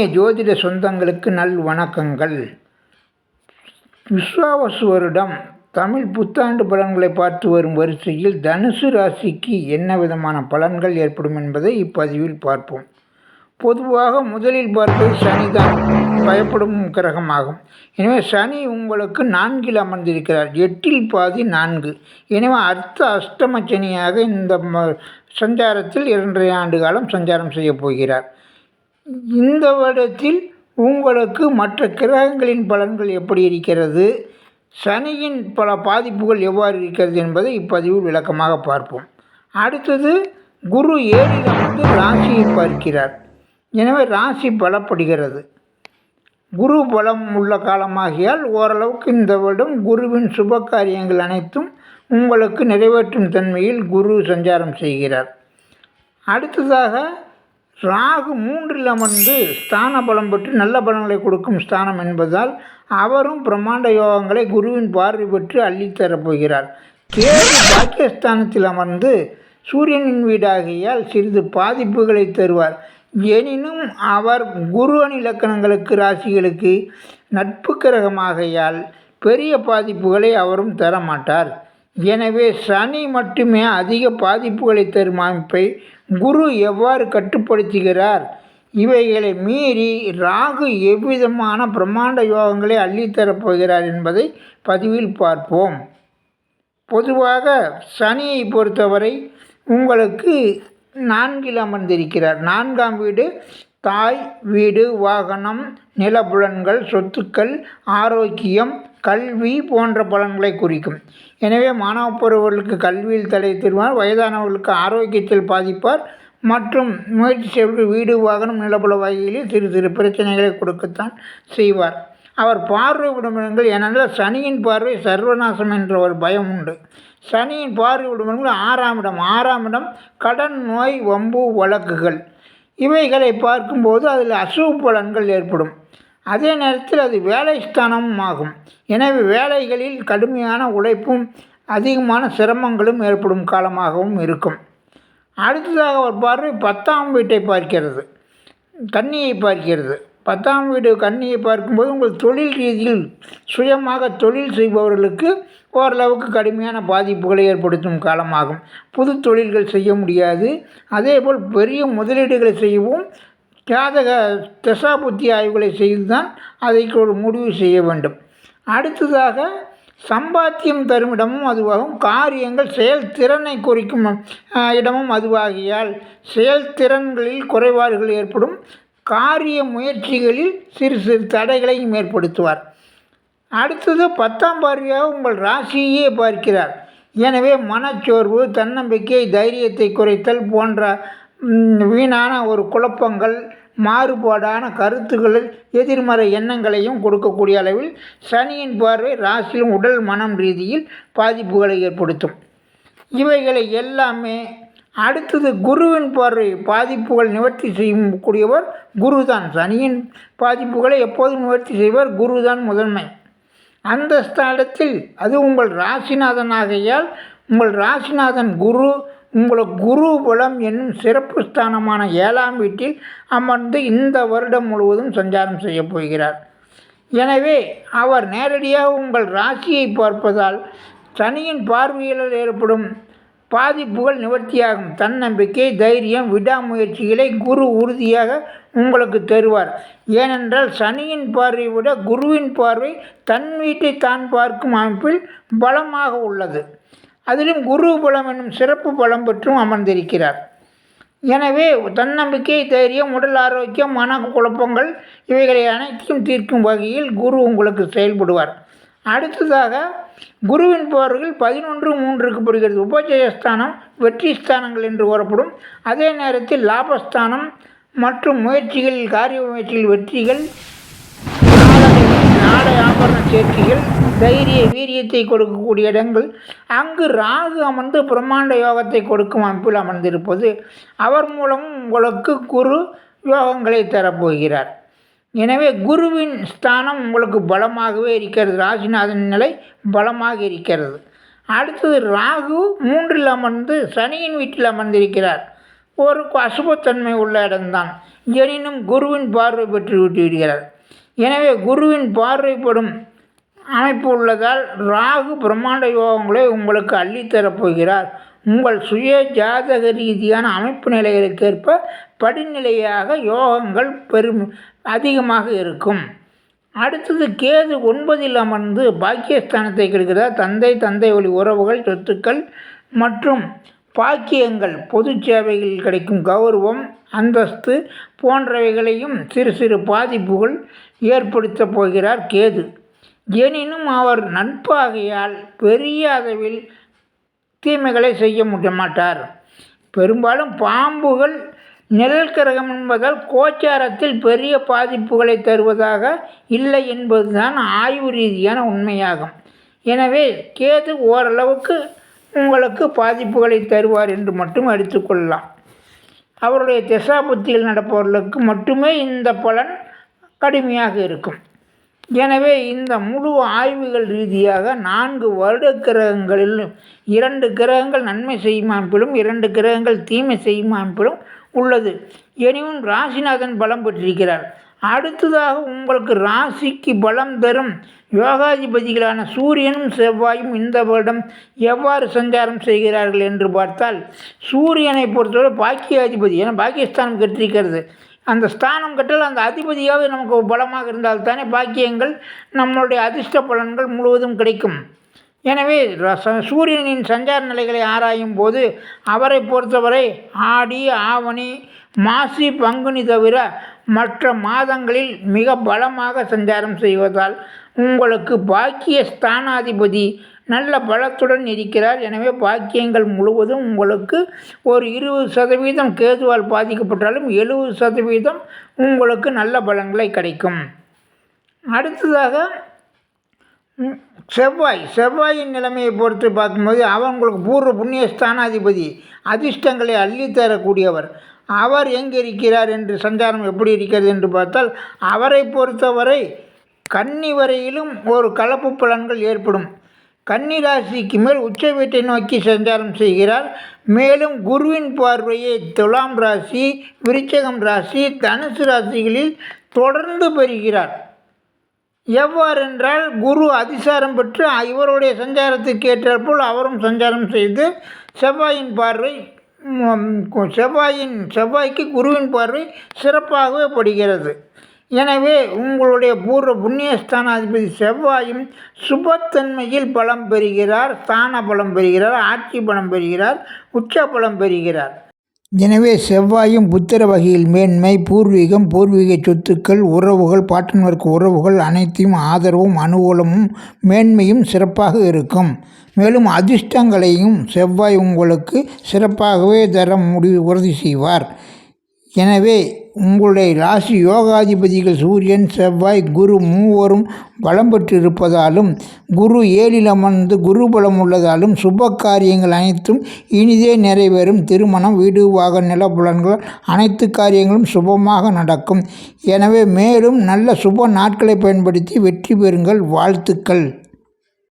இனிய ஜோதிட சொந்தங்களுக்கு நல் வணக்கங்கள். விஸ்வாவசு வருடம் தமிழ் புத்தாண்டு பலன்களை பார்த்து வரும் வரிசையில் தனுசு ராசிக்கு என்ன விதமான பலன்கள் ஏற்படும் என்பதை இப்பதிவில் பார்ப்போம். பொதுவாக முதலில் பார்ப்பது சனிதான் பயப்படும் கிரகமாகும். எனவே சனி உங்களுக்கு 4 அமர்ந்திருக்கிறார், 8 பாதி 4. எனவே அஷ்டம சனியாக இந்த சஞ்சாரத்தில் 2.5 ஆண்டு காலம் சஞ்சாரம் செய்ய போகிறார். இந்த வருடத்தில் உங்களுக்கு மற்ற கிரகங்களின் பலன்கள் எப்படி இருக்கிறது, சனியின் பல பாதிப்புகள் எவ்வாறு இருக்கிறது என்பதை இப்பதிவில் விளக்கமாக பார்ப்போம். அடுத்தது குரு 7 ராசியை பார்க்கிறார். எனவே ராசி பலப்படுகிறது. குரு பலம் உள்ள காலமாகியால் ஓரளவுக்கு இந்த வருடம் குருவின் சுப காரியங்கள் அனைத்தும் உங்களுக்கு நிறைவேற்றும் தன்மையில் குரு சஞ்சாரம் செய்கிறார். அடுத்ததாக ராகு 3 அமர்ந்து ஸ்தான பலம் பெற்று நல்ல பலன்களை கொடுக்கும் ஸ்தானம் என்பதால் அவரும் பிரம்மாண்ட யோகங்களை குருவின் பார்வை பெற்று அள்ளித்தரப்போகிறார். கேது பாக்கியஸ்தானத்தில் அமர்ந்து சூரியனின் வீடாகியால் சிறிது பாதிப்புகளை தருவார். எனினும் அவர் குரு அணி இலக்கணங்களுக்கு ராசிகளுக்கு நட்பு கிரகமாகையால் பெரிய பாதிப்புகளை அவரும் தரமாட்டார். எனவே சனி மட்டுமே அதிக பாதிப்புகளை தரும் அமைப்பை குரு எவ்வாறு கட்டுப்படுத்துகிறார், இவைகளை மீறி ராகு எவ்விதமான பிரம்மாண்ட யோகங்களை அள்ளித்தரப்போகிறார் என்பதை பதிவில் பார்ப்போம். பொதுவாக சனியை பொறுத்தவரை உங்களுக்கு 4 அமர்ந்திருக்கிறார். 4ஆம் வீடு தாய் வீடு, வாகனம், நிலப்புலன்கள், சொத்துக்கள், ஆரோக்கியம், கல்வி போன்ற பலன்களை குறிக்கும். எனவே மாணவ பருவர்களுக்கு கல்வியில் தடை தருவார், வயதானவர்களுக்கு ஆரோக்கியத்தில் பாதிப்பார் மற்றும் முயற்சி செய்வர்கள் வீடு, வாகனம், நிலப்புல வகைகளில் சிறு சிறு பிரச்சனைகளை கொடுக்கத்தான் செய்வார். அவர் பார்வை விடுமிடங்கள் ஏனென்றால் சனியின் பார்வை சர்வநாசம் என்ற ஒரு பயம் உண்டு. சனியின் பார்வை விடுமிடங்கள் 6ஆம் இடம் கடன், நோய், வம்பு, வழக்குகள் இவைகளை பார்க்கும்போது அதில் அசுப பலன்கள் ஏற்படும். அதே நேரத்தில் அது வேலை ஸ்தானமும் ஆகும். எனவே வேலைகளில் கடுமையான உழைப்பும் அதிகமான சிரமங்களும் ஏற்படும் காலமாகவும் இருக்கும். அடுத்ததாக அவர் பார்வை 10ஆம் வீட்டை பார்க்கிறது, கன்னியை பார்க்கிறது. 10ஆம் வீடு கன்னியை பார்க்கும்போது உங்கள் தொழில் ரீதியில் சுயமாக தொழில் செய்பவர்களுக்கு ஓரளவுக்கு கடுமையான பாதிப்புகளை ஏற்படுத்தும் காலமாகும். புது தொழில்கள் செய்ய முடியாது. அதேபோல் பெரிய முதலீடுகளை செய்யவும் ஜாதக தசாபுத்தி ஆய்வுகளை செய்துதான் அதை ஒரு முடிவு செய்ய வேண்டும். அடுத்ததாக சம்பாத்தியம் தரும் இடமும் அதுவாகும். காரியங்கள் செயல்திறனை குறிக்கும் இடமும் அதுவாகியால் செயல்திறன்களில் குறைபாடுகள் ஏற்படும். காரிய முயற்சிகளில் சிறு சிறு தடைகளையும் ஏற்படுத்துவார். அடுத்தது 10ஆம் பார்வையாக உங்கள் ராசியே பார்க்கிறார். எனவே மனச்சோர்வு, தன்னம்பிக்கை, தைரியத்தை குறைத்தல் போன்ற வீணான ஒரு குழப்பங்கள், மாறுபாடான கருத்துக்கள், எதிர்மறை எண்ணங்களையும் கொடுக்கக்கூடிய அளவில் சனியின் பார்வை ராசியிலும் உடல் மனம் ரீதியில் பாதிப்புகளை ஏற்படுத்தும். இவைகளை எல்லாமே அடுத்தது குருவின் பார்வை பாதிப்புகள் நிவர்த்தி செய்யக்கூடியவர் குரு தான். சனியின் பாதிப்புகளை எப்போதும் நிவர்த்தி செய்வர் குரு தான் முதன்மை. அந்த ஸ்தானத்தில் அது உங்கள் ராசிநாதனாகையால் உங்கள் ராசிநாதன் குரு உங்களுக்கு குரு பலம் என்னும் சிறப்பு ஸ்தானமான 7ஆம் வீட்டில் அமர்ந்து இந்த வருடம் முழுவதும் சஞ்சாரம் செய்ய போகிறார். எனவே அவர் நேரடியாக உங்கள் ராசியை பார்ப்பதால் சனியின் பார்வையில் ஏற்படும் பாதிப்புகள் நிவர்த்தியாகும். தன்னம்பிக்கை, தைரியம், விடாமுயற்சிகளை குரு உறுதியாக உங்களுக்கு தருவார். ஏனென்றால் சனியின் பார்வை விட குருவின் பார்வை தன் வீட்டை தான் பார்க்கும் அமைப்பில் பலமாக உள்ளது. அதிலும் குரு பலம் என்னும் சிறப்பு பலம் பெற்றும் அமர்ந்திருக்கிறார். எனவே தன்னம்பிக்கை, தைரியம், உடல் ஆரோக்கியம், மன குழப்பங்கள் இவைகளை அனைத்தையும் தீர்க்கும் வகையில் குரு உங்களுக்கு செயல்படுவார். அடுத்ததாக குருவின் பார்வைகள் 11:3 பெறுகிறது. உபஜயஸ்தானம், வெற்றி ஸ்தானங்கள் என்று கூறப்படும். அதே நேரத்தில் லாபஸ்தானம் மற்றும் முயற்சிகளில் காரிய முயற்சிகள் வெற்றிகள், நாடை ஆபரண சேர்க்கைகள், தைரிய வீரியத்தை கொடுக்கக்கூடிய இடங்கள். அங்கு ராகு அமர்ந்து பிரம்மாண்ட யோகத்தை கொடுக்கும் அமைப்பில் அமர்ந்திருப்பது அவர் மூலமும் உங்களுக்கு குரு யோகங்களை தரப்போகிறார். எனவே குருவின் ஸ்தானம் உங்களுக்கு பலமாகவே இருக்கிறது. ராசிநாதன் நிலை பலமாக இருக்கிறது. அடுத்தது ராகு 3 அமர்ந்து சனியின் வீட்டில் அமர்ந்திருக்கிறார். ஒரு அசுபத்தன்மை உள்ள இடம்தான். எனினும் குருவின் பார்வை பெற்று விட்டுவிடுகிறார். எனவே குருவின் பார்வைப்படும் அமைப்பு உள்ளதால் ராகு பிரம்மாண்ட யோகங்களை உங்களுக்கு அள்ளித்தரப்போகிறார். உங்கள் சுய ஜாதக ரீதியான அமைப்பு நிலைகளுக்கேற்ப படிநிலையாக யோகங்கள் அதிகமாக இருக்கும். அடுத்தது கேது 9ல் அமர்ந்து பாக்கியஸ்தானத்தை கெடுக்கிறார். தந்தை வழி உறவுகள், சொத்துக்கள் மற்றும் பாக்கியங்கள், பொது சேவைகளில் கிடைக்கும் கௌரவம், அந்தஸ்து போன்றவைகளையும் சிறு சிறு பாதிப்புகள் ஏற்படுத்த போகிறார் கேது. எனினும் அவர் நட்பாகையால் பெரிய அளவில் தீமைகளை செய்ய மாட்டார். பெரும்பாலும் பாம்புகள் நிழல் கிரகம் என்பதால் கோச்சாரத்தில் பெரிய பாதிப்புகளை தருவதாக இல்லை என்பதுதான் ஆய்வு ரீதியான உண்மையாகும். எனவே கேது ஓரளவுக்கு உங்களுக்கு பாதிப்புகளை தருவார் என்று மட்டும் எடுத்துக்கொள்ளலாம். அவருடைய திசாபுத்தியில் நடப்பவர்களுக்கு மட்டுமே இந்த பலன் கடுமையாக இருக்கும். எனவே இந்த முழு ஆய்வுகள் ரீதியாக 4 வருட கிரகங்களில் 2 கிரகங்கள் நன்மை செய்யும் அமைப்பிலும் 2 கிரகங்கள் தீமை செய்யும் அமைப்பிலும் உள்ளது. எனினும் ராசிநாதன் பலம் பெற்றிருக்கிறார். அடுத்ததாக உங்களுக்கு ராசிக்கு பலம் தரும் யோகாதிபதிகளான சூரியனும் செவ்வாயும் இந்த வருடம் எவ்வாறு சஞ்சாரம் செய்கிறார்கள் என்று பார்த்தால், சூரியனை பொறுத்தவரை பாக்கியாதிபதி, ஏன்னா பாக்கியஸ்தானம் கெட்டிருக்கிறது. அந்த ஸ்தானம் கட்டால் அந்த அதிபதியாவது நமக்கு பலமாக இருந்தால் தானே பாக்கியங்கள், நம்மளுடைய அதிர்ஷ்ட பலன்கள் முழுவதும் கிடைக்கும். எனவே சூரியனின் சஞ்சார நிலைகளை ஆராயும் போது அவரை பொறுத்தவரை ஆடி, ஆவணி, மாசி, பங்குனி தவிர மற்ற மாதங்களில் மிக பலமாக சஞ்சாரம் செய்வதால் உங்களுக்கு பாக்கிய ஸ்தானாதிபதி நல்ல பலத்துடன் இருக்கிறார். எனவே பாக்கியங்கள் முழுவதும் உங்களுக்கு ஒரு 20% கேதுவால் பாதிக்கப்பட்டாலும் 70% உங்களுக்கு நல்ல பலன்களை கிடைக்கும். அடுத்ததாக செவ்வாயின் நிலைமையை பொறுத்து பார்க்கும்போது அவர் உங்களுக்கு பூர்வ புண்ணிய ஸ்தானாதிபதி, அதிர்ஷ்டங்களை அள்ளித்தரக்கூடியவர். அவர் எங்கே இருக்கிறார் என்று சஞ்சாரம் எப்படி இருக்கிறது என்று பார்த்தால், அவரை பொறுத்தவரை கன்னி வரையிலும் ஒரு கலப்பு பலன்கள் ஏற்படும். கன்னி ராசிக்கு மேல் உச்ச வீட்டை நோக்கி சஞ்சாரம் செய்கிறார். மேலும் குருவின் பார்வையை துலாம் ராசி, விருச்சிகம் ராசி, தனுசு ராசிகளில் தொடர்ந்து பெறுகிறார். எவ்வாறென்றால் குரு அதிசாரம் பெற்று இவருடைய சஞ்சாரத்துக்கு ஏற்றாற்போல் அவரும் சஞ்சாரம் செய்து செவ்வாய்க்கு குருவின் பார்வை சிறப்பாகவே படுகிறது. எனவே உங்களுடைய பூர்வ புண்ணியஸ்தானாதிபதி செவ்வாயும் சுபத்தன்மையில் பலம் பெறுகிறார், ஸ்தான பலம் பெறுகிறார், ஆட்சி பலம் பெறுகிறார், உச்ச பலம் பெறுகிறார். எனவே செவ்வாயும் புத்திர வகையில் மேன்மை, பூர்வீக சொத்துக்கள், உறவுகள், பாட்டன்வர்க்கு உறவுகள் அனைத்தையும் ஆதரவும் அனுகூலமும் மேன்மையும் சிறப்பாக இருக்கும். மேலும் அதிர்ஷ்டங்களையும் செவ்வாய் உங்களுக்கு சிறப்பாகவே தர உறுதி செய்வார். எனவே உங்களுடைய ராசி யோகாதிபதிகள் சூரியன், செவ்வாய், குரு மூவரும் பலம் பெற்றிருப்பதாலும் குரு 7ல் அமர்ந்து குரு பலம் உள்ளதாலும் சுப காரியங்கள் அனைத்தும் இனிதே நிறைவேறும். திருமணம், வீடு, வாகன, நில புலன்கள் அனைத்து காரியங்களும் சுபமாக நடக்கும். எனவே மேலும் நல்ல சுப நாட்களை பயன்படுத்தி வெற்றி பெறுங்கள். வாழ்த்துக்கள்.